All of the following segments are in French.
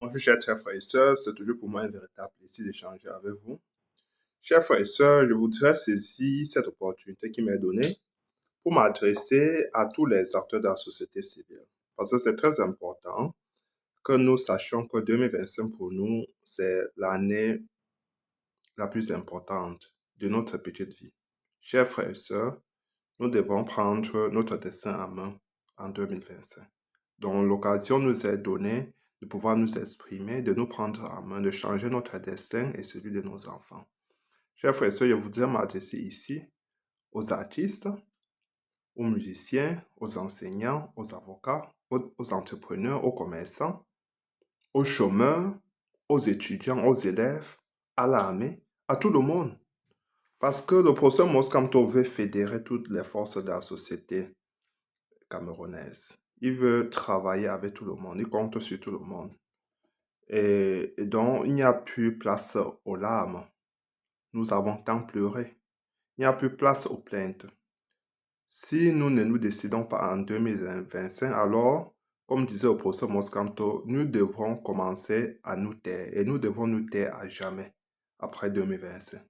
Bonjour, chers frères et sœurs, c'est toujours pour moi un véritable plaisir d'échanger avec vous. Chers frères et sœurs, je voudrais saisir cette opportunité qui m'est donnée pour m'adresser à tous les acteurs de la société civile. Parce que c'est très important que nous sachions que 2025 pour nous, c'est l'année la plus importante de notre petite vie. Chers frères et sœurs, nous devons prendre notre destin en main en 2025. Donc, l'occasion nous est donnée de pouvoir nous exprimer, de nous prendre en main, de changer notre destin et celui de nos enfants. Chers frères et sœurs, je voudrais m'adresser ici aux artistes, aux musiciens, aux enseignants, aux avocats, aux entrepreneurs, aux commerçants, aux chômeurs, aux étudiants, aux élèves, à l'armée, à tout le monde. Parce que le professeur Moskamto veut fédérer toutes les forces de la société camerounaise. Il veut travailler avec tout le monde, il compte sur tout le monde. Et donc, il n'y a plus place aux larmes. Nous avons tant pleuré. Il n'y a plus place aux plaintes. Si nous ne nous décidons pas en 2025, alors, comme disait le professeur Moscanto, nous devrons commencer à nous taire. Et nous devons nous taire à jamais après 2025.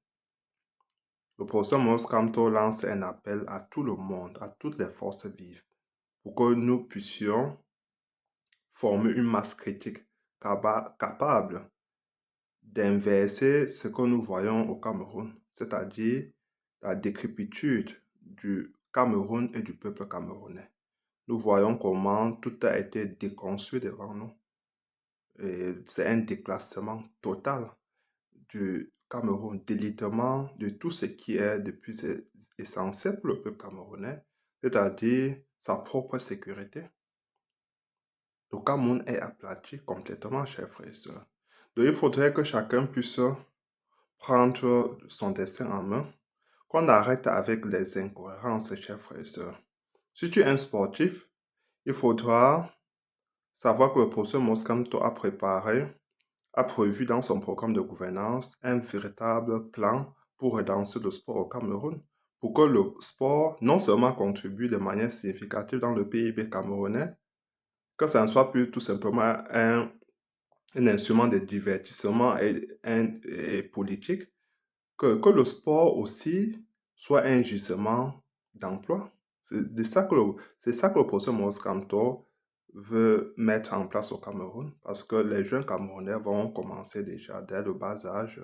Le professeur Moscanto lance un appel à tout le monde, à toutes les forces vives, pour que nous puissions former une masse critique capable d'inverser ce que nous voyons au Cameroun, c'est-à-dire la décrépitude du Cameroun et du peuple camerounais. Nous voyons comment tout a été déconstruit devant nous. C'est un déclassement total du Cameroun, délitement de tout ce qui est de plus essentiel pour le peuple camerounais, c'est-à-dire sa propre sécurité. Le Cameroun est aplati complètement, chers frères et sœurs. Donc, il faudrait que chacun puisse prendre son destin en main, qu'on arrête avec les incohérences, chers frères et sœurs. Si tu es un sportif, il faudra savoir que le professeur Moscanto a prévu dans son programme de gouvernance un véritable plan pour relancer le sport au Cameroun, pour que le sport non seulement contribue de manière significative dans le PIB camerounais, que ça ne soit plus tout simplement un instrument de divertissement et politique, que le sport aussi soit un gisement d'emploi. C'est ça que le professeur Maurice Kamto veut mettre en place au Cameroun, parce que les jeunes Camerounais vont commencer déjà dès le bas âge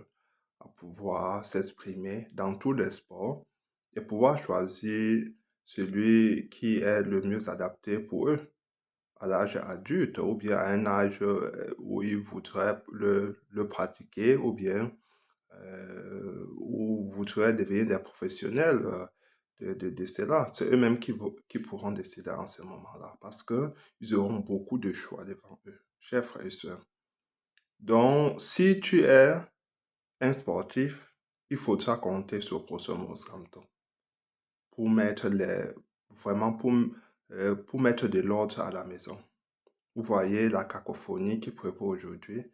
à pouvoir s'exprimer dans tous les sports et pouvoir choisir celui qui est le mieux adapté pour eux à l'âge adulte ou bien à un âge où ils voudraient le pratiquer ou bien ou voudraient devenir des professionnels de cela. C'est eux-mêmes qui pourront décider en ce moment-là parce qu'ils auront beaucoup de choix devant eux, chers frères et sœurs. Donc, si tu es un sportif, il faudra compter sur professeur Moscato pour mettre vraiment pour mettre de l'ordre à la maison. Vous voyez la cacophonie qui prévaut aujourd'hui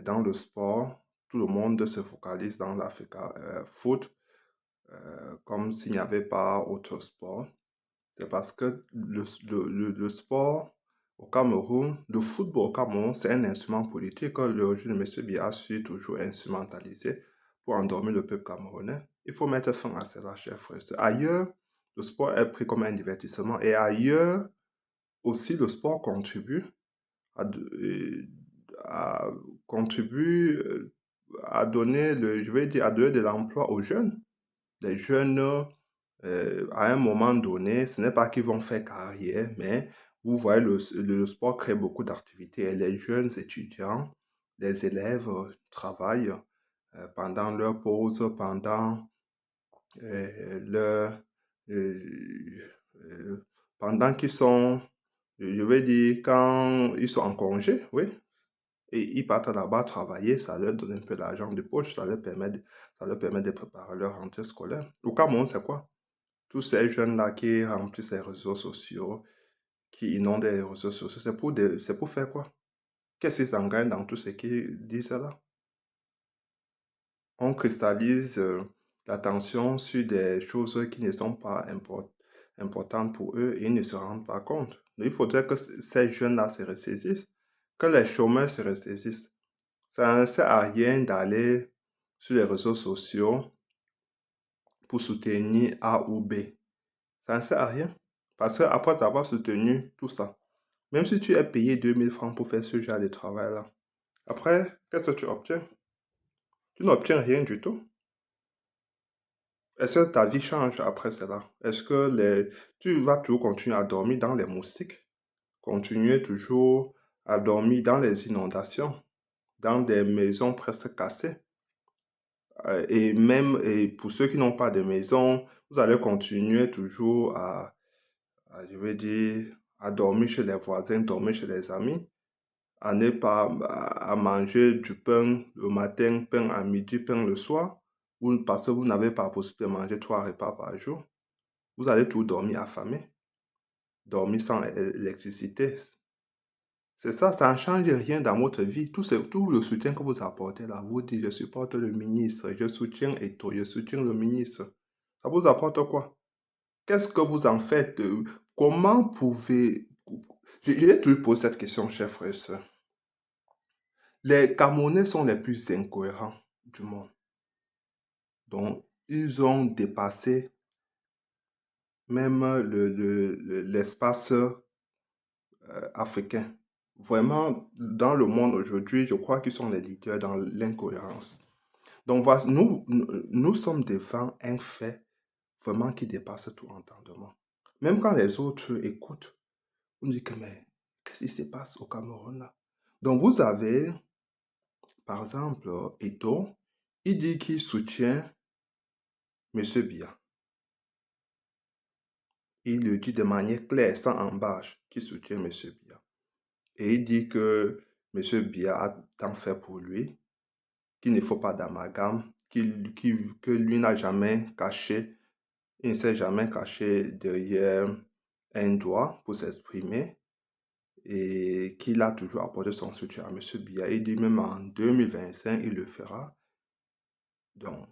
dans le sport. Tout le monde se focalise dans l'Africa foot comme s'il n'y avait pas autre sport. C'est parce que le sport au Cameroun, le football au Cameroun, c'est un instrument politique que le régime de M. Biya a su toujours instrumentaliser pour endormir le peuple camerounais. Il faut mettre fin à cela, chers frères. Ailleurs, le sport est pris comme un divertissement et ailleurs aussi, le sport contribue à, à- contribue à donner je vais dire, à donner de l'emploi aux jeunes. Les jeunes, à un moment donné, ce n'est pas qu'ils vont faire carrière, mais vous voyez, le sport crée beaucoup d'activités et les jeunes étudiants, les élèves travaillent pendant leur pause, leur, euh, euh, pendant qu'ils sont, je vais dire, quand ils sont en congé, oui, et ils partent là-bas travailler, ça leur donne un peu d'argent de poche, ça leur permet de préparer leur rentrée scolaire. Au Cameroun, c'est quoi? Tous ces jeunes-là qui remplissent les réseaux sociaux, qui inondent les réseaux sociaux, c'est pour faire quoi? Qu'est-ce qu'ils en gagnent dans tout ce qu'ils disent là? On cristallise l'attention sur des choses qui ne sont pas importantes pour eux et ils ne se rendent pas compte. Donc, il faudrait que ces jeunes-là se ressaisissent, que les chômeurs se ressaisissent. Ça ne sert à rien d'aller sur les réseaux sociaux pour soutenir A ou B. Ça ne sert à rien. Parce qu'après avoir soutenu tout ça, même si tu es payé 2000 francs pour faire ce genre de travail-là, après, qu'est-ce que tu obtiens? Tu n'obtiens rien du tout. Est-ce que ta vie change après cela? Est-ce que tu vas toujours continuer à dormir dans les moustiques? Continuer toujours à dormir dans les inondations, dans des maisons presque cassées? Et pour ceux qui n'ont pas de maison, vous allez continuer toujours je vais dire, à dormir chez les voisins, dormir chez les amis, à ne pas à manger du pain le matin, pain à midi, pain le soir, parce que vous n'avez pas la possibilité de manger 3 repas par jour. Vous allez toujours dormir affamé, dormir sans électricité. C'est ça, ça ne change rien dans votre vie. Tout le soutien que vous apportez là, vous dites, je supporte le ministre, je soutiens Eto, je soutiens le ministre. Ça vous apporte quoi? Qu'est-ce que vous en faites? Comment pouvez... J'ai toujours posé cette question, chers frères et sœurs. Les Camerounais sont les plus incohérents du monde. Donc, ils ont dépassé même l'espace africain. Vraiment, dans le monde aujourd'hui, je crois qu'ils sont les leaders dans l'incohérence. Donc, nous sommes devant un fait vraiment qui dépasse tout entendement. Même quand les autres écoutent, on dit que, mais qu'est-ce qui se passe au Cameroun là? Donc, vous avez, par exemple, Eto, il dit qu'il soutient M. Biya. Il le dit de manière claire, sans embâche, qu'il soutient M. Biya. Et il dit que M. Biya a tant fait pour lui, qu'il ne faut pas d'amalgame, que lui n'a jamais caché, il ne s'est jamais caché derrière un doigt pour s'exprimer et qu'il a toujours apporté son soutien à M. Biya. Il dit même en 2025, il le fera. Donc,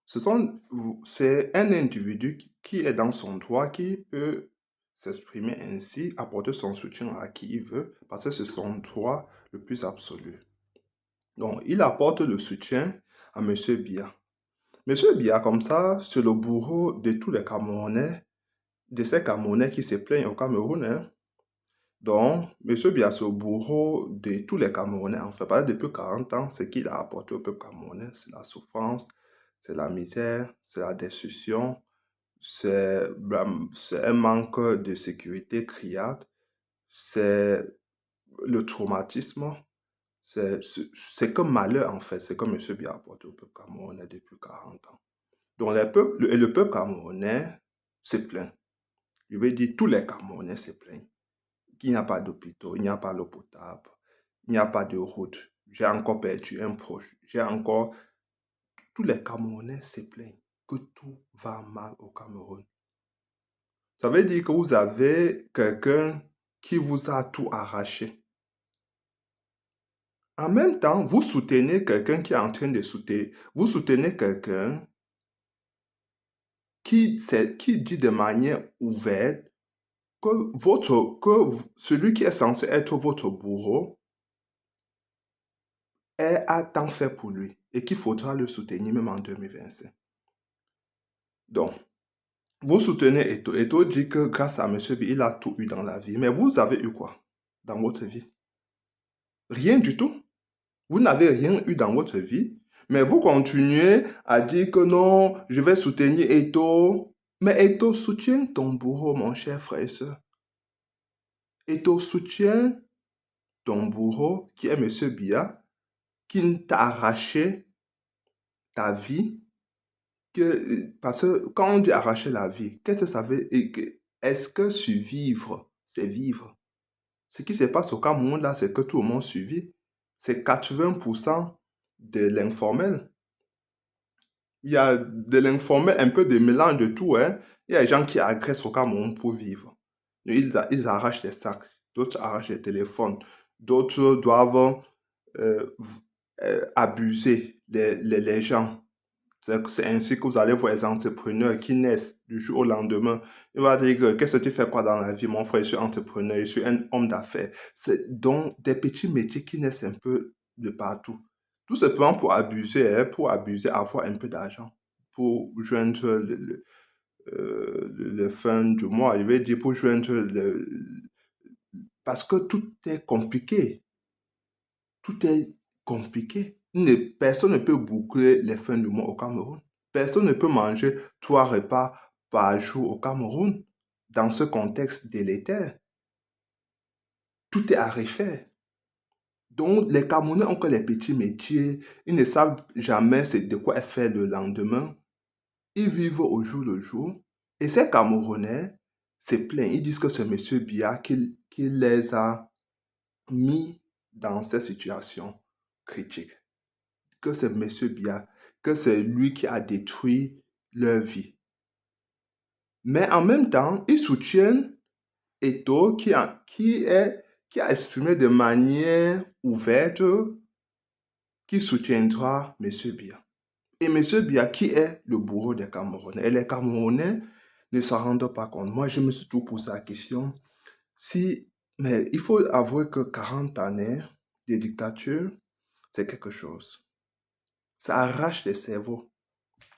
c'est un individu qui est dans son droit, qui peut s'exprimer ainsi, apporter son soutien à qui il veut, parce que c'est son droit le plus absolu. Donc, il apporte le soutien à M. Biya. M. Biya, comme ça, c'est le bourreau de tous les Camerounais, de ces Camerounais qui se plaignent au Cameroun. Hein. Donc, M. Biya, c'est le bourreau de tous les Camerounais. En fait, depuis 40 ans, ce qu'il a apporté au peuple camerounais, c'est la souffrance, c'est la misère, c'est la destruction, c'est un manque de sécurité criard, c'est le traumatisme, c'est comme malheur en fait, c'est comme M. Biya a apporté au peuple camerounais depuis 40 ans. Donc le peuple camerounais se plaint. Je veux dire, tous les Camerounais se plaignent. Il n'y a pas d'hôpitaux, il n'y a pas d'eau potable, il n'y a pas de route. J'ai encore perdu un proche. Tous les Camerounais se plaignent que tout va mal au Cameroun. Ça veut dire que vous avez quelqu'un qui vous a tout arraché. En même temps, vous soutenez quelqu'un qui est en train de soutenir. Vous soutenez quelqu'un qui dit de manière ouverte que celui qui est censé être votre bourreau a tant fait pour lui et qu'il faudra le soutenir même en 2025. Donc, vous soutenez Eto. Eto dit que grâce à M. B, il a tout eu dans la vie. Mais vous avez eu quoi dans votre vie? Rien du tout. Vous n'avez rien eu dans votre vie, mais vous continuez à dire que non, je vais soutenir Eto. Mais Eto soutient ton bourreau, mon cher frère et soeur. Eto soutient ton bourreau, qui est M. Biya, qui t'a arraché ta vie. Parce que quand on dit arracher la vie, qu'est-ce que ça veut dire? Est-ce que survivre, c'est vivre? Ce qui se passe au Cameroun, là, c'est que tout le monde survit. C'est 80% de l'informel. Il y a de l'informel, un peu de mélange de tout. Hein. Il y a des gens qui agressent au Cameroun pour vivre. Ils arrachent les sacs, d'autres arrachent les téléphones, d'autres doivent abuser les gens C'est ainsi que vous allez voir les entrepreneurs qui naissent du jour au lendemain. Il va dire que, qu'est-ce que tu fais quoi dans la vie? Mon frère, je suis entrepreneur, je suis un homme d'affaires. C'est donc des petits métiers qui naissent un peu de partout. Tout simplement pour abuser, avoir un peu d'argent, pour joindre le fin du mois. Je vais dire pour joindre parce que tout est compliqué. Tout est compliqué. Personne ne peut boucler les fins du mois au Cameroun. Personne ne peut manger 3 repas par jour au Cameroun dans ce contexte délétère. Tout est à refaire. Donc, les Camerounais ont que les petits métiers. Ils ne savent jamais de quoi faire le lendemain. Ils vivent au jour le jour. Et ces Camerounais se plaignent. Ils disent que c'est M. Biya qui les a mis dans cette situation critique. Que c'est M. Biya, que c'est lui qui a détruit leur vie. Mais en même temps, ils soutiennent Eto'o qui a exprimé de manière ouverte qu'il soutiendra M. Biya. Et M. Biya qui est le bourreau des Camerounais. Et les Camerounais ne s'en rendent pas compte. Moi, je me suis toujours posé la question, mais il faut avouer que 40 années de dictature, c'est quelque chose. Ça arrache les cerveaux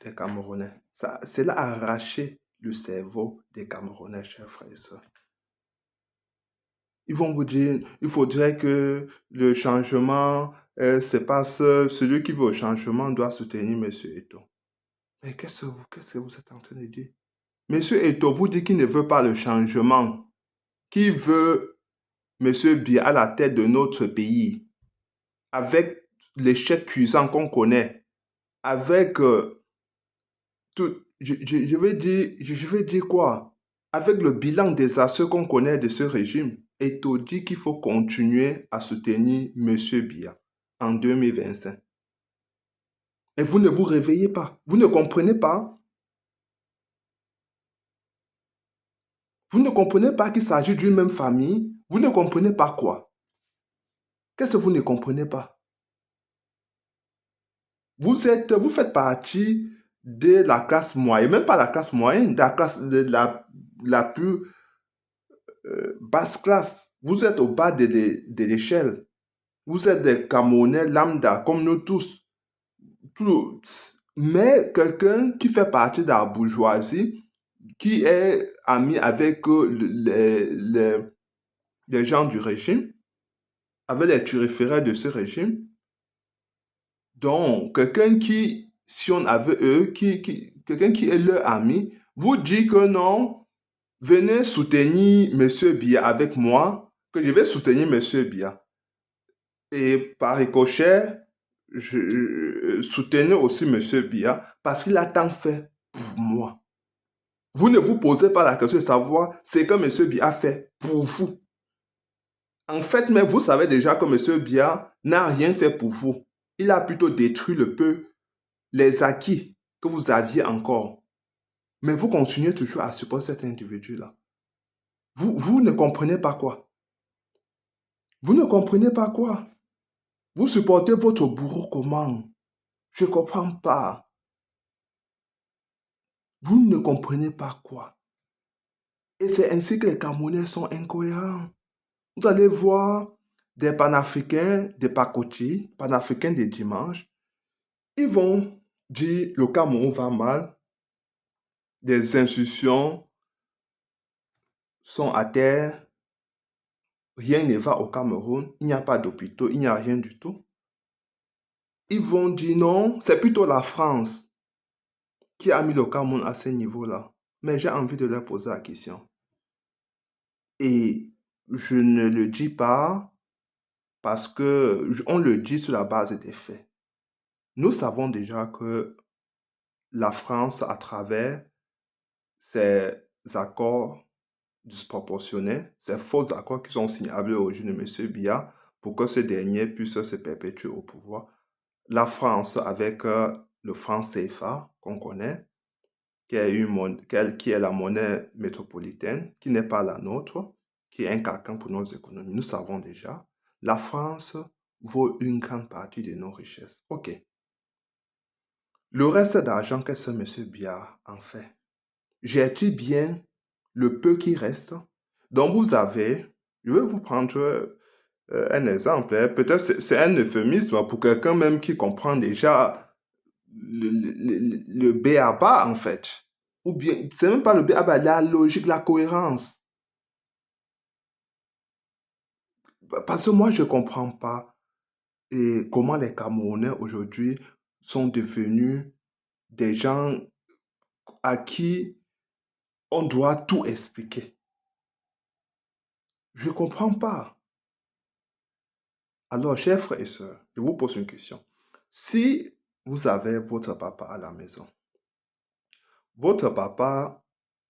des Camerounais. Cela a arraché le cerveau des Camerounais, chers frères et sœurs. Ils vont vous dire, il faudrait que le changement se passe, celui qui veut au changement doit soutenir M. Eto'o. Mais qu'est-ce que vous êtes en train de dire? M. Eto'o vous dit qu'il ne veut pas le changement, qu'il veut M. Biya à la tête de notre pays, avec l'échec cuisant qu'on connaît, avec je vais dire quoi? Avec le bilan désastreux qu'on connaît de ce régime, Eto'o dit qu'il faut continuer à soutenir M. Biya en 2025. Et vous ne vous réveillez pas. Vous ne comprenez pas. Vous ne comprenez pas qu'il s'agit d'une même famille. Vous ne comprenez pas quoi? Qu'est-ce que vous ne comprenez pas? Vous faites partie de la classe moyenne, même pas la classe moyenne, de la plus basse classe. Vous êtes au bas de l'échelle. Vous êtes des Camerounais lambda, comme nous tous. Mais quelqu'un qui fait partie de la bourgeoisie, qui est ami avec les gens du régime, avec les turiféraires de ce régime, donc quelqu'un qui sionne avec eux, quelqu'un qui est leur ami, vous dit que non, venez soutenir M. Biya avec moi, que je vais soutenir M. Biya. Et par ricochet, soutenez aussi M. Biya parce qu'il a tant fait pour moi. Vous ne vous posez pas la question de savoir ce que M. Biya a fait pour vous. En fait, mais vous savez déjà que M. Biya n'a rien fait pour vous. Il a plutôt détruit le peu, les acquis que vous aviez encore. Mais vous continuez toujours à supporter cet individu-là. Vous ne comprenez pas quoi? Vous ne comprenez pas quoi? Vous supportez votre bourreau comment? Je ne comprends pas. Vous ne comprenez pas quoi? Et c'est ainsi que les Camerounais sont incohérents. Vous allez voir des panafricains, des pacotis, panafricains des dimanches, ils vont dire le Cameroun va mal, des institutions sont à terre, rien ne va au Cameroun, il n'y a pas d'hôpitaux, il n'y a rien du tout. Ils vont dire non, c'est plutôt la France qui a mis le Cameroun à ce niveau-là. Mais j'ai envie de leur poser la question. Et je ne le dis pas parce que on le dit sur la base des faits. Nous savons déjà que la France, à travers ces accords disproportionnés, ces faux accords qui sont signables au régime de M. Biya pour que ce dernier puisse se perpétuer au pouvoir, la France, avec le franc CFA qu'on connaît, qui est la monnaie métropolitaine, qui n'est pas la nôtre, qui est un carcan pour nos économies. Nous savons déjà, la France vaut une grande partie de nos richesses. OK. Le reste d'argent, qu'est-ce que M. Biya en fait? Gère-t-il bien le peu qui reste? Donc vous avez, je vais vous prendre un exemple, hein. Peut-être c'est un euphémisme pour quelqu'un même qui comprend déjà le b.a.-ba en fait. Ou bien, c'est même pas le b.a.-ba, la logique, la cohérence. Parce que moi, je ne comprends pas comment les Camerounais aujourd'hui sont devenus des gens à qui on doit tout expliquer. Je ne comprends pas. Alors, chers frères et sœurs, je vous pose une question. Si vous avez votre papa à la maison, votre papa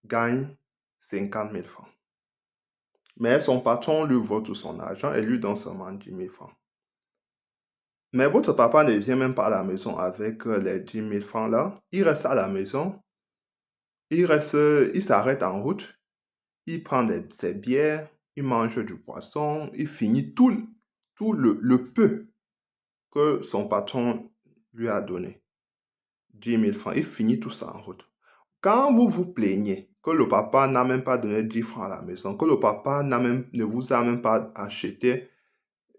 gagne 50 000 francs, mais son patron lui vole tout son argent et lui donne seulement 10 000 francs. Mais votre papa ne vient même pas à la maison avec les 10 000 francs là. Il reste à la maison, il s'arrête en route, il prend ses bières, il mange du poisson, il finit tout le peu que son patron lui a donné. 10 000 francs, il finit tout ça en route. Quand vous vous plaignez que le papa n'a même pas donné 10 francs à la maison, que le papa ne vous a même pas acheté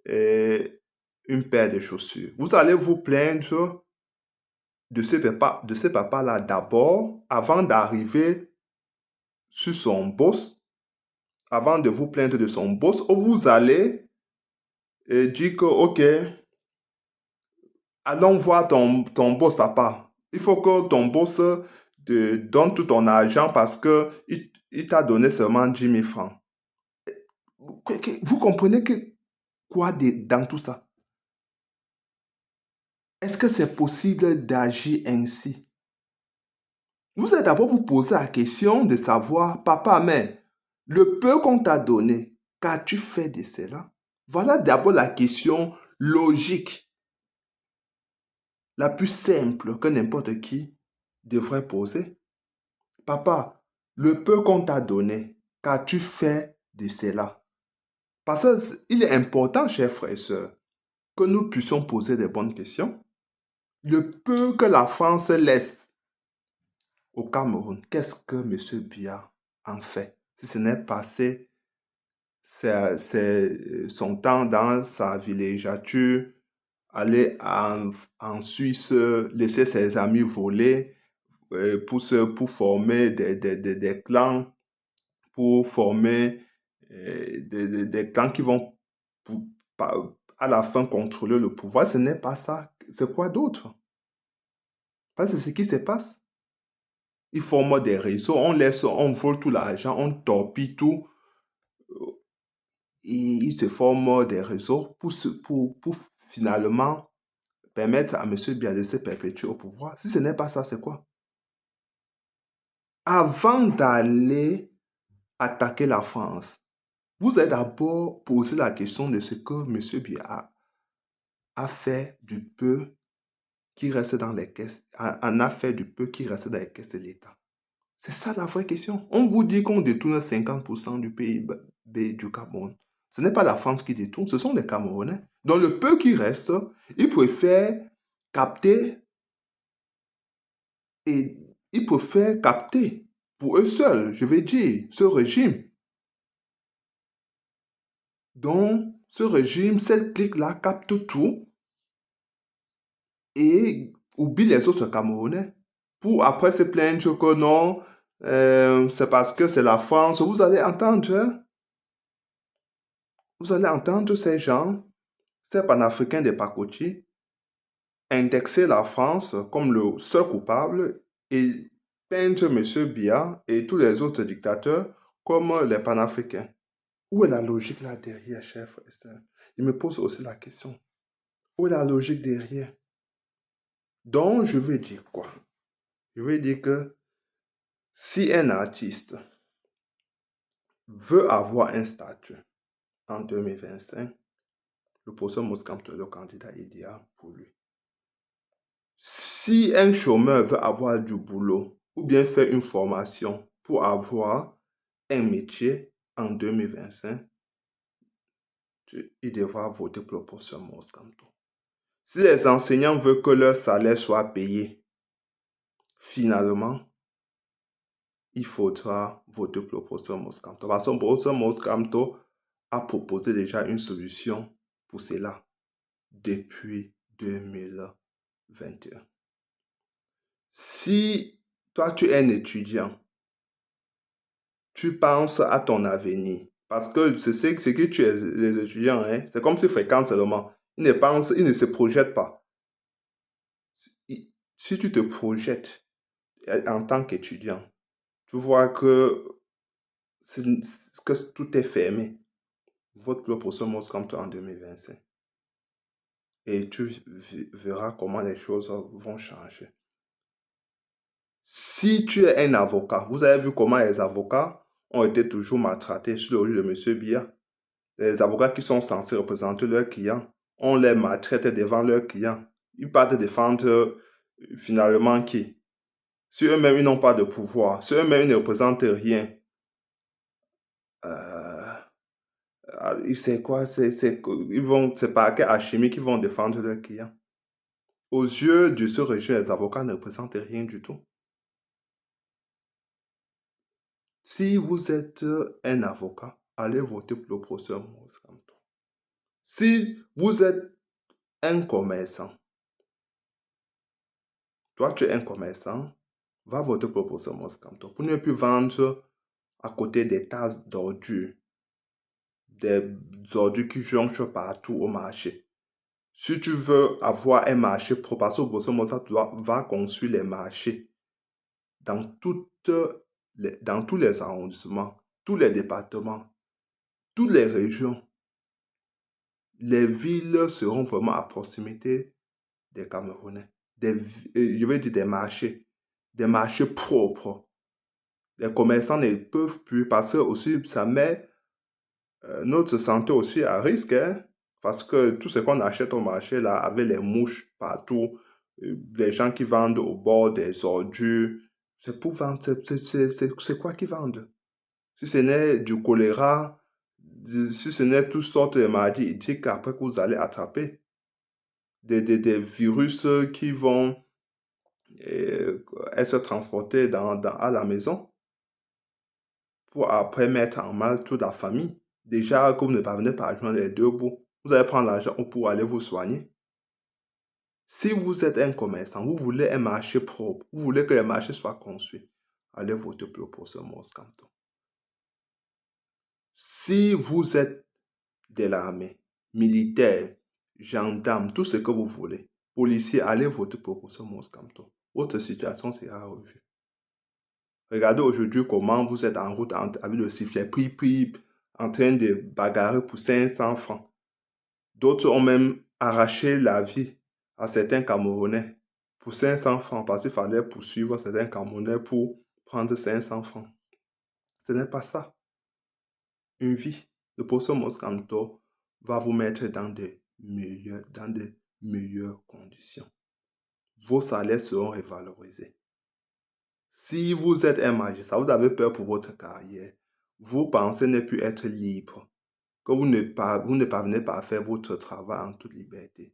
une paire de chaussures, vous allez vous plaindre de ce papa-là d'abord avant d'arriver sur son boss, avant de vous plaindre de son boss, ou vous allez dire que, ok, allons voir ton boss, papa. Il faut que ton boss te donne tout ton argent parce que il t'a donné seulement 10 000 francs. Vous comprenez quoi dans tout ça? Est-ce que c'est possible d'agir ainsi? Vous allez d'abord vous poser la question de savoir, papa, mais le peu qu'on t'a donné, qu'as-tu fait de cela? Voilà d'abord la question logique, la plus simple que n'importe qui devrait poser. Papa, le peu qu'on t'a donné, qu'as-tu fait de cela? Parce qu'il est important, chers frères et sœurs, que nous puissions poser des bonnes questions. Le peu que la France laisse au Cameroun, qu'est-ce que M. Biya en fait? Si ce n'est passer son temps dans sa villégiature, aller en Suisse, laisser ses amis voler pour former des clans, pour former des clans qui vont à la fin contrôler le pouvoir. Ce n'est pas ça. C'est quoi d'autre? Parce que c'est ce qui se passe. Ils forment des réseaux, on vole tout l'argent, on torpille tout. Et ils se forment des réseaux pour finalement permettre à M. Biya de se perpétuer au pouvoir. Si ce n'est pas ça, c'est quoi? Avant d'aller attaquer la France, vous allez d'abord poser la question de ce que M. Biya a fait du peu qui reste dans les caisses, en a fait du peu qui reste dans les caisses de l'État. C'est ça la vraie question. On vous dit qu'on détourne 50% du PIB du Cameroun. Ce n'est pas la France qui détourne, ce sont les Camerounais. Dans le peu qui reste, ils préfèrent capter et ils préfèrent capter pour eux seuls, je vais dire, ce régime. Donc, ce régime, cette clique-là capte tout et oublie les autres Camerounais pour après se plaindre que non, c'est parce que c'est la France. Vous allez entendre, hein? Vous allez entendre ces gens, ces panafricains des pacotiers, indexer la France comme le seul coupable et peindre M. Biya et tous les autres dictateurs comme les panafricains. Où est la logique là derrière, chef Esther? Il me pose aussi la question. Où est la logique derrière? Donc, je veux dire quoi? Je veux dire que si un artiste veut avoir un statut en 2025, le professeur Mouscamto est le candidat idéal pour lui. Si un chômeur veut avoir du boulot ou bien faire une formation pour avoir un métier en 2025, il devra voter pour le professeur Mouscamto. Si les enseignants veulent que leur salaire soit payé finalement, il faudra voter pour le professeur Moscato. Parce que le professeur Moscato a proposé déjà une solution pour cela depuis 2021. Si toi, tu es un étudiant, tu penses à ton avenir, parce que c'est ce que tu es, les étudiants, hein, c'est comme s'ils fréquentent seulement. Ils ne pensent, ils ne se projettent pas. Si tu te projettes en tant qu'étudiant, tu vois que tout est fermé. Vote pour le professeur Moscato en 2025. Et tu verras comment les choses vont changer. Si tu es un avocat, vous avez vu comment les avocats ont été toujours maltraités sur le lieu de M. Biya. Les avocats qui sont censés représenter leurs clients, on les maltraite devant leurs clients. Ils partent défendre finalement qui? Si eux-mêmes, ils n'ont pas de pouvoir, si eux-mêmes, ils ne représentent rien, c'est quoi? C'est par quel alchimie qu'ils vont défendre leurs clients. Aux yeux de ce régime, les avocats ne représentent rien du tout. Si vous êtes un avocat, allez voter pour le professeur Moscato. Si vous êtes un commerçant, toi tu es un commerçant, va voter pour le professeur Moscato pour ne plus vendre à côté des tasses d'ordures, des ordures qui jonchent partout au marché. Si tu veux avoir un marché propre, parce que le professeur Moscato va construire les marchés dans tous les arrondissements, tous les départements, toutes les régions. Les villes seront vraiment à proximité des Camerounais. Je veux dire des marchés propres. Les commerçants ne peuvent plus parce que aussi ça met notre santé aussi à risque, hein, parce que tout ce qu'on achète au marché là, avec les mouches partout, les gens qui vendent au bord des ordures, c'est pour vendre, c'est quoi qu'ils vendent? Si ce n'est du choléra, si ce n'est toutes sortes de maladies éthiques après que vous allez attraper, des virus qui vont être transportés à la maison pour après mettre en mal toute la famille. Déjà que vous ne parvenez pas à joindre les deux bouts, vous allez prendre l'argent pour aller vous soigner. Si vous êtes un commerçant, vous voulez un marché propre, vous voulez que les marchés soient construits, allez voter pour le professeur Moscato. Si vous êtes de l'armée, militaire, gendarme, tout ce que vous voulez, policier, allez voter pour le professeur Moscato. Votre situation sera revue. Regardez aujourd'hui comment vous êtes en route avec le sifflet, puis, en train de bagarrer pour 500 francs. D'autres ont même arraché la vie à certains Camerounais pour 500 francs parce qu'il fallait poursuivre certains Camerounais pour prendre 500 francs. Ce n'est pas ça. Une vie. Le professeur Moscato va vous mettre dans de meilleures conditions. Vos salaires seront revalorisés. Si vous êtes un magistrat, vous avez peur pour votre carrière, vous pensez ne plus être libre, que vous ne parvenez pas à faire votre travail en toute liberté,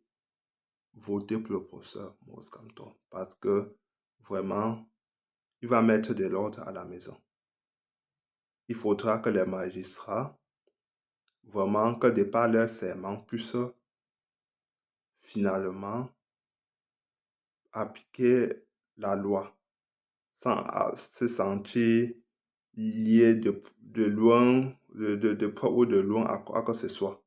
votez pour le professeur Moscato parce que vraiment, il va mettre de l'ordre à la maison. Il faudra que les magistrats, vraiment, que de par leur serment, puissent finalement appliquer la loi sans se sentir lié de loin, de près ou de loin à quoi que ce soit,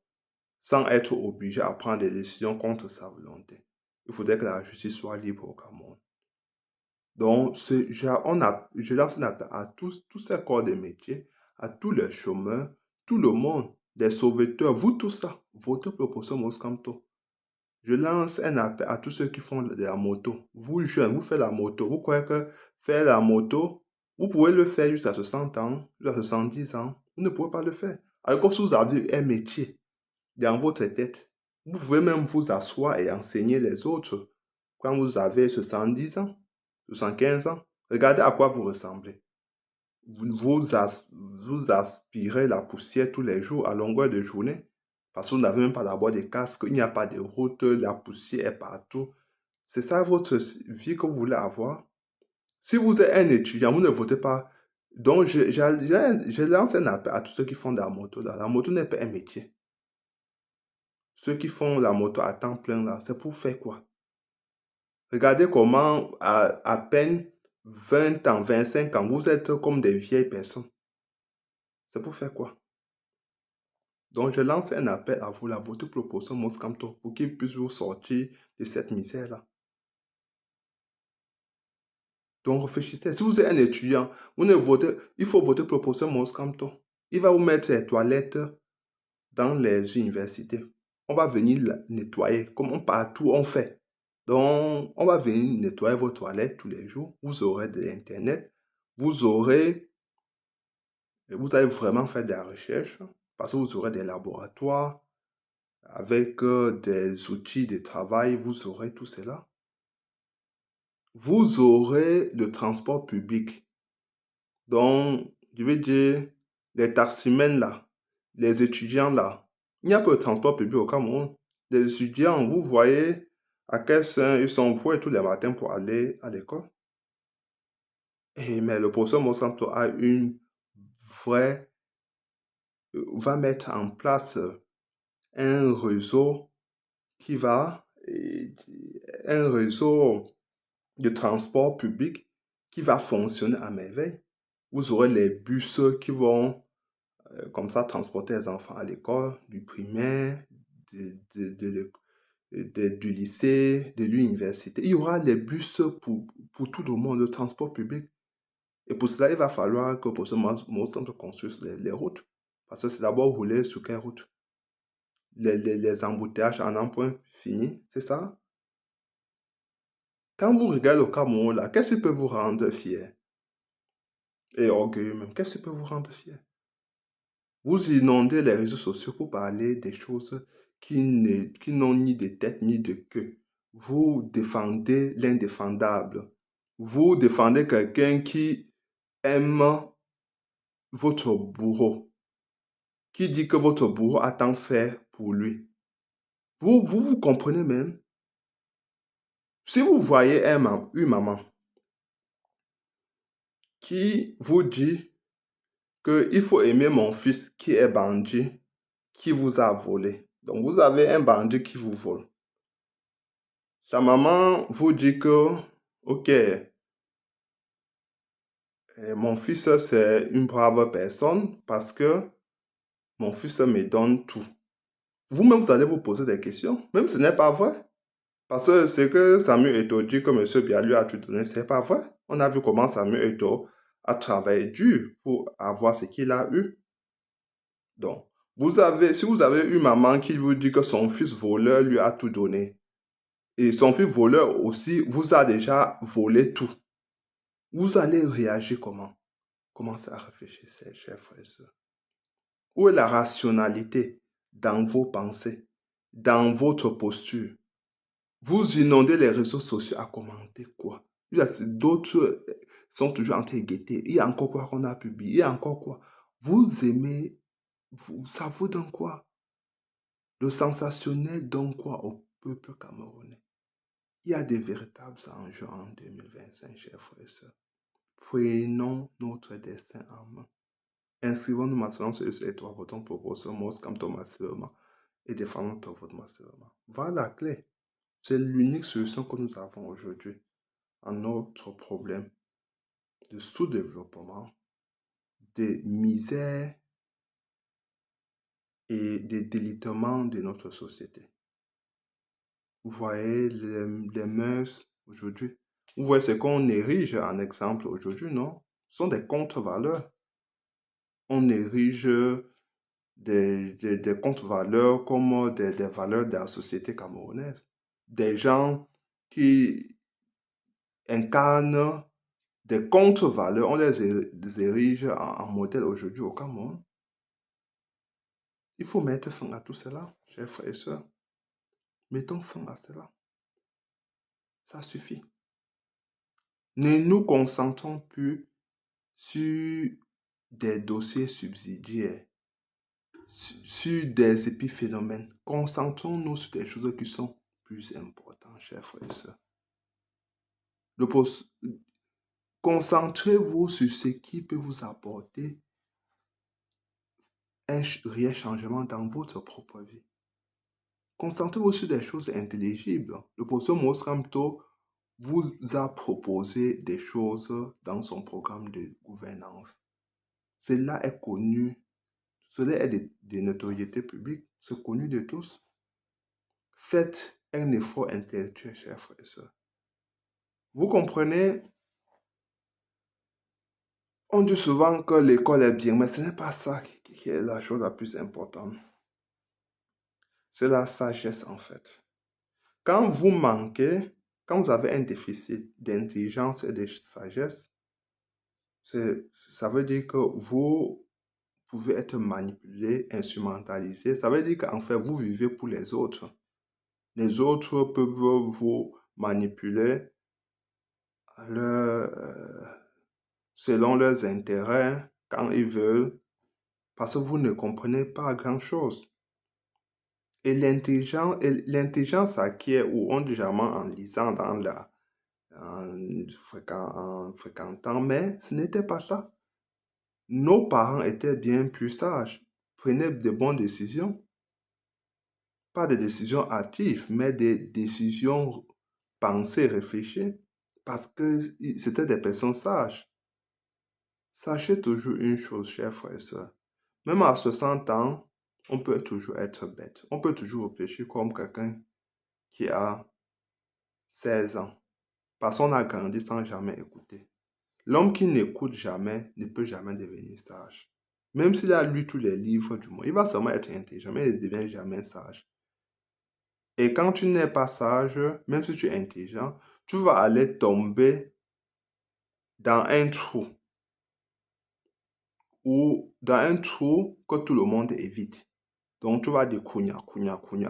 sans être obligé à prendre des décisions contre sa volonté. Il faudrait que la justice soit libre au Cameroun. Donc, je lance un appel à tous ces corps de métier, à tous les chômeurs, tout le monde, les sauveteurs, vous tous ça, votez pour le professeur Moscato. Je lance un appel à tous ceux qui font de la moto. Vous jeunes, vous faites la moto. Vous croyez que faire la moto, vous pouvez le faire jusqu'à 60 ans, jusqu'à 70 ans. Vous ne pouvez pas le faire. Alors que si vous avez un métier dans votre tête, vous pouvez même vous asseoir et enseigner les autres. Quand vous avez 70 ans, 75 ans, regardez à quoi vous ressemblez. Vous aspirez la poussière tous les jours à longueur de journée. Parce que vous n'avez même pas d'abord de casque, il n'y a pas de route, la poussière est partout. C'est ça votre vie que vous voulez avoir? Si vous êtes un étudiant, vous ne votez pas. Donc, je lance un appel à tous ceux qui font de la moto. Là. La moto n'est pas un métier. Ceux qui font la moto à temps plein, là, c'est pour faire quoi? Regardez comment, à peine 20 ans, 25 ans, vous êtes comme des vieilles personnes. C'est pour faire quoi? Donc, je lance un appel à vous, là, votre proposition Moscamto, pour qu'il puisse vous sortir de cette misère-là. Donc, réfléchissez. Si vous êtes un étudiant, vous ne votez, il faut voter proposition Moscamto. Il va vous mettre les toilettes dans les universités. On va venir nettoyer, comme partout on fait. Donc, on va venir nettoyer vos toilettes tous les jours. Vous aurez de l'Internet. Vous allez vraiment faire de la recherche parce que vous aurez des laboratoires avec des outils de travail. Vous aurez tout cela. Vous aurez le transport public. Donc, je veux dire, les taximens là, les étudiants là, il n'y a pas de transport public au Cameroun. Les étudiants, vous voyez à quel sein ils sont voués tous les matins pour aller à l'école. Mais le professeur Monsanto a une vraie, va mettre en place un réseau qui va, un réseau de transport public qui va fonctionner à merveille. Vous aurez les bus qui vont comme ça transporter les enfants à l'école, du primaire, du lycée, de l'université. Il y aura les bus pour tout le monde, le transport public. Et pour cela, il va falloir que pour ce moment, construise les routes. Parce que c'est d'abord rouler sur quelle route? Les embouteillages en un point fini, c'est ça? Quand vous regardez le Cameroun, là, qu'est-ce qui peut vous rendre fier? Et orgueilleux même, qu'est-ce qui peut vous rendre fier? Vous inondez les réseaux sociaux pour parler des choses qui n'ont ni de tête ni de queue. Vous défendez l'indéfendable. Vous défendez quelqu'un qui aime votre bourreau, qui dit que votre bourreau a tant fait pour lui. Vous comprenez même? Si vous voyez une maman qui vous dit qu'il faut aimer mon fils qui est bandit, qui vous a volé. Donc vous avez un bandit qui vous vole. Sa maman vous dit que, ok, mon fils c'est une brave personne parce que mon fils me donne tout. Vous-même, vous allez vous poser des questions, même si ce n'est pas vrai. Parce que ce que Samuel Eto'o dit que M. Bialu a tout donné, ce n'est pas vrai. On a vu comment Samuel Eto'o a travaillé dur pour avoir ce qu'il a eu. Donc, si vous avez une maman qui vous dit que son fils voleur lui a tout donné, et son fils voleur aussi vous a déjà volé tout, vous allez réagir comment? Commencez à réfléchir, chers frères et sœurs. Où est la rationalité dans vos pensées, dans votre posture? Vous inondez les réseaux sociaux à commenter quoi? D'autres sont toujours en train de guetter. Il y a encore quoi qu'on a publié? Il y a encore quoi? Vous aimez, ça vous donne quoi? Le sensationnel donne quoi au peuple camerounais? Il y a des véritables enjeux en 2025, chers frères et sœurs. Prenons notre destin en main. Inscrivons-nous massivement sur les trois votons pour votre mos comme massivement et défendons ton vote massivement. Voilà la clé. C'est l'unique solution que nous avons aujourd'hui à notre problème de sous-développement, de misère et de délitement de notre société. Vous voyez les mœurs aujourd'hui. Vous voyez ce qu'on érige en exemple aujourd'hui, non? Ce sont des contre-valeurs. On érige des contre-valeurs comme des valeurs de la société camerounaise. Des gens qui incarnent des contre-valeurs, on les érige en modèle aujourd'hui au Cameroun. Il faut mettre fin à tout cela, chers frères et sœurs. Mettons fin à cela. Ça suffit. Ne nous concentrons plus sur des dossiers subsidiaires, sur des épiphénomènes. Concentrons-nous sur des choses qui sont plus importantes, chers frères et sœurs. Concentrez-vous sur ce qui peut vous apporter un réel changement dans votre propre vie. Concentrez-vous sur des choses intelligibles. Le professeur Maurice Kamto vous a proposé des choses dans son programme de gouvernance. Cela est connu, cela est de notoriété publique, c'est connu de tous. Faites un effort intellectuel, chers frères et sœurs. Vous comprenez, on dit souvent que l'école est bien, mais ce n'est pas ça qui est la chose la plus importante. C'est la sagesse en fait. Quand vous manquez, quand vous avez un déficit d'intelligence et de sagesse, ça veut dire que vous pouvez être manipulé, instrumentalisé. Ça veut dire qu'en fait, vous vivez pour les autres. Les autres peuvent vous manipuler selon leurs intérêts, quand ils veulent, parce que vous ne comprenez pas grand-chose. Et l'intelligence s'acquiert, ou on dit jamais en lisant en fréquentant, mais ce n'était pas ça. Nos parents étaient bien plus sages, prenaient de bonnes décisions. Pas des décisions hâtives, mais des décisions pensées, réfléchies, parce que c'était des personnes sages. Sachez toujours une chose, chers frères et sœurs. Même à 60 ans, on peut toujours être bête. On peut toujours réfléchir comme quelqu'un qui a 16 ans. Parce qu'on a grandi sans jamais écouter. L'homme qui n'écoute jamais ne peut jamais devenir sage. Même s'il a lu tous les livres du monde, il va seulement être intelligent, mais il ne devient jamais sage. Et quand tu n'es pas sage, même si tu es intelligent, tu vas aller tomber dans un trou ou dans un trou que tout le monde évite. Donc, tu vas dire cogna,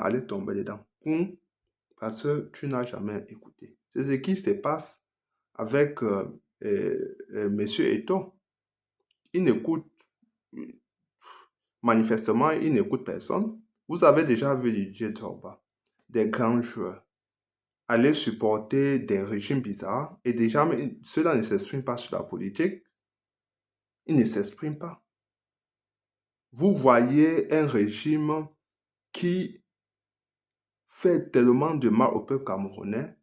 aller tomber dedans. Parce que tu n'as jamais écouté. C'est ce qui se passe avec Monsieur Eto. Il n'écoute, manifestement, il n'écoute personne. Vous avez déjà vu Didier Drogba, des grands joueurs, aller supporter des régimes bizarres et déjà, cela ne s'exprime pas sur la politique. Il ne s'exprime pas. Vous voyez un régime qui fait tellement de mal au peuple camerounais.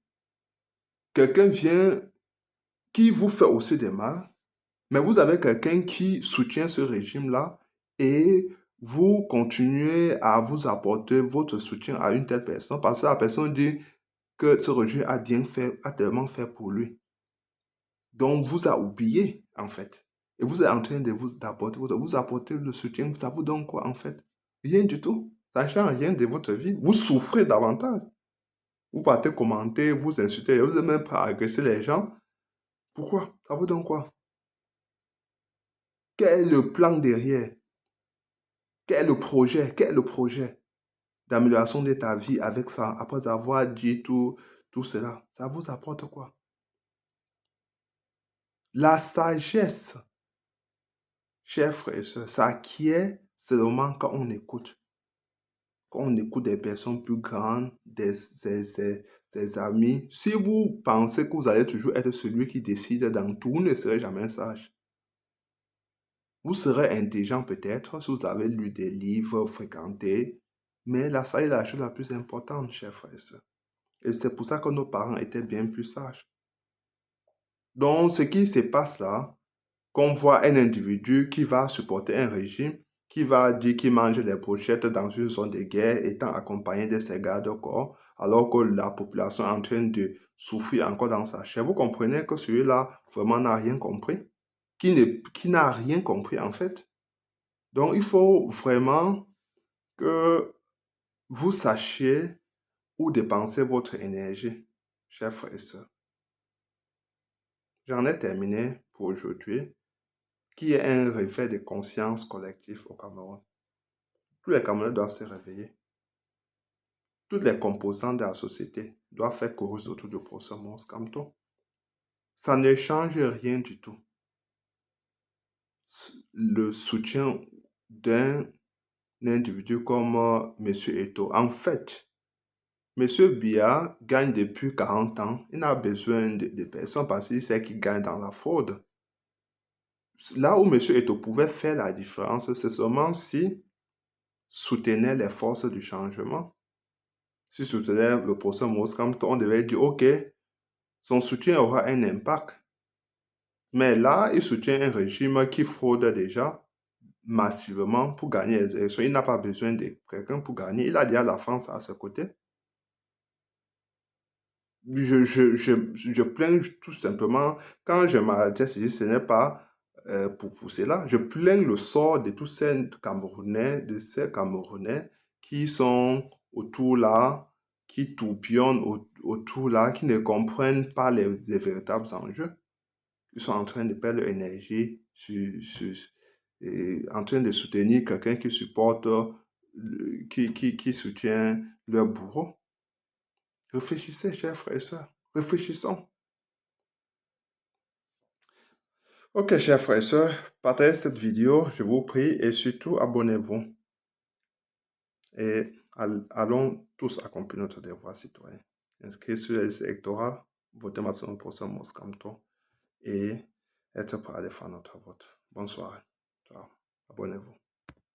Quelqu'un vient qui vous fait aussi des mal, mais vous avez quelqu'un qui soutient ce régime-là et vous continuez à vous apporter votre soutien à une telle personne parce que la personne dit que ce régime a bien fait, a tellement fait pour lui. Donc, vous a oublié, en fait. Et vous êtes en train de vous apporter le soutien. Ça vous donne quoi, en fait? Rien du tout. Ça ne change rien de votre vie. Vous souffrez davantage. Vous partez commenter, vous insultez, vous n'êtes même pas agresser les gens. Pourquoi? Ça vous donne quoi? Quel est le plan derrière? Quel est le projet? Quel est le projet d'amélioration de ta vie avec ça, après avoir dit tout cela? Ça vous apporte quoi? La sagesse, chers frères et sœurs, s'acquiert seulement quand on écoute. Quand on écoute des personnes plus grandes, des amis. Si vous pensez que vous allez toujours être celui qui décide dans tout, vous ne serez jamais sage. Vous serez intelligent peut-être si vous avez lu des livres, fréquenté, mais la sagesse est la chose la plus importante, chers frères et sœurs. Et c'est pour ça que nos parents étaient bien plus sages. Donc, ce qui se passe là, qu'on voit un individu qui va supporter un régime, qui va dire qu'il mange des brochettes dans une zone de guerre, étant accompagné de ses gardes-corps, alors que la population est en train de souffrir encore dans sa chair. Vous comprenez que celui-là, vraiment, n'a rien compris, qui n'a rien compris en fait. Donc, il faut vraiment que vous sachiez où dépenser votre énergie, chers frères et sœurs. J'en ai terminé pour aujourd'hui, qui est un réveil de conscience collective au Cameroun. Tous les Camerounais doivent se réveiller. Toutes les composantes de la société doivent faire chorus autour du professeur Maurice Kamto. Ça ne change rien du tout. Le soutien d'un individu comme M. Eto, en fait, Monsieur Biya gagne depuis 40 ans. Il n'a besoin de personnes parce qu'il sait qu'il gagne dans la fraude. Là où monsieur Eto'o pouvait faire la différence, c'est seulement si soutenait les forces du changement. Si soutenait le professeur Maurice Kamto, on devait dire, OK, son soutien aura un impact. Mais là, il soutient un régime qui fraude déjà massivement pour gagner les élections. Il n'a pas besoin de quelqu'un pour gagner. Il a déjà la France à ses côtés. Je plains tout simplement, quand je m'adresse ici, ce n'est pas pour cela. Je plains le sort de tous ces Camerounais qui sont autour là, qui tourbillonnent autour là, qui ne comprennent pas les véritables enjeux. Ils sont en train de perdre leur énergie, en train de soutenir quelqu'un qui supporte, qui soutient leur bourreau. Réfléchissez, chers frères et sœurs. Réfléchissons. Ok, chers frères et sœurs, partagez cette vidéo, je vous prie, et surtout abonnez-vous. Et allons tous accomplir notre devoir citoyen. Inscrire sur les listes électorales, voter maximum pour ce Moscamto et être prêt à défendre notre vote. Bonne soirée. Ciao. Abonnez-vous.